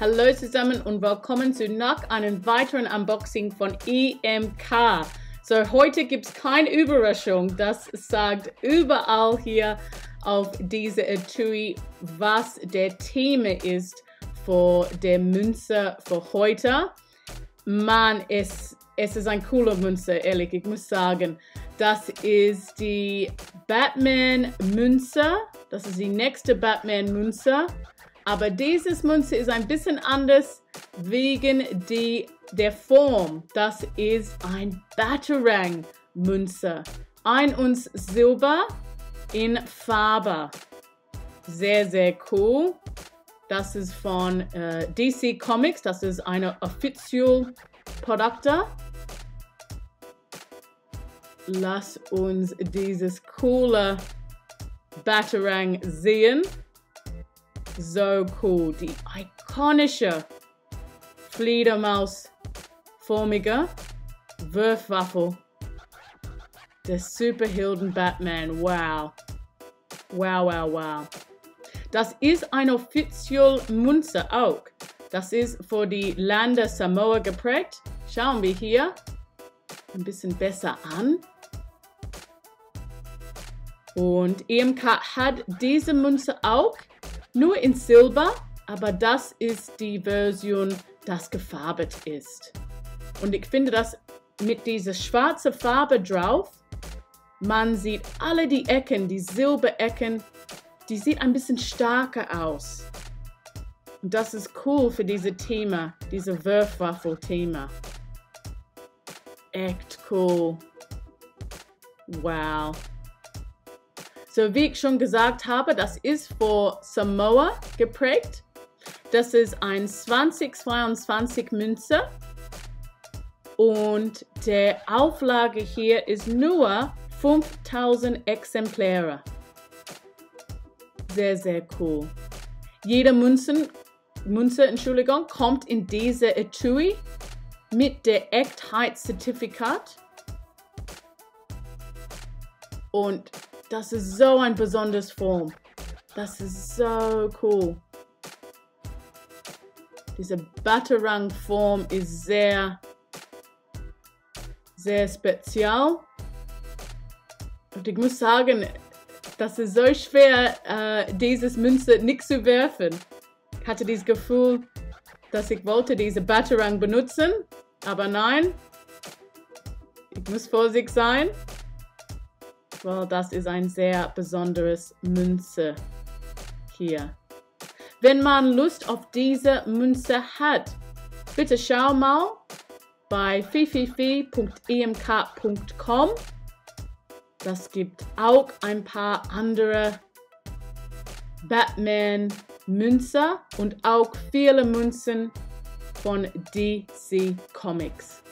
Hallo zusammen und willkommen zu noch einem weiteren Unboxing von EMK. So, heute gibt es keine Überraschung, das sagt überall hier auf diese Etui, was der Thema ist für der Münze für heute. Mann, es ist ein cooler Münze, ehrlich, ich muss sagen. Das ist die Batman-Münze, das ist die nächste Batman-Münze. Aber dieses Münze ist ein bisschen anders wegen der Form. Das ist ein Batarang-Münze. 1 Unz Silber in Farbe. Sehr, sehr cool. Das ist von DC Comics. Das ist eine offizielle Produkte. Lass uns dieses coole Batarang sehen. So cool. Die ikonische Fledermausförmige Wurfwaffe des Superhelden Batman. Wow. Wow, wow, wow. Das ist eine offizielle Münze auch. Das ist für die Länder Samoa geprägt. Schauen wir hier ein bisschen besser an. Und EMK hat diese Münze auch. Nur in Silber, aber das ist die Version, das gefärbt ist. Und ich finde, dass mit dieser schwarzen Farbe drauf, man sieht alle die Ecken, die Silberecken, die sieht ein bisschen stärker aus. Und das ist cool für dieses Thema, diese Wurfwaffel-Thema. Echt cool. Wow. So, wie ich schon gesagt habe, das ist für Samoa geprägt. Das ist ein 2022 Münze. Und der Auflage hier ist nur 5000 Exemplare. Sehr, sehr cool. Jede Münze, kommt in diese Etui mit der Echtheitszertifikat. Und das ist so ein besonderes Form. Das ist so cool. Diese Batarang-Form ist sehr, sehr speziell. Und ich muss sagen, das ist so schwer, dieses Münze nicht zu werfen. Ich hatte dieses Gefühl, dass ich wollte diese Batarang benutzen, aber nein. Ich muss vorsichtig sein. Well, das ist ein sehr besonderes Münze hier. Wenn man Lust auf diese Münze hat, bitte schau mal bei www.emk.com. Das gibt auch ein paar andere Batman-Münze und auch viele Münzen von DC Comics.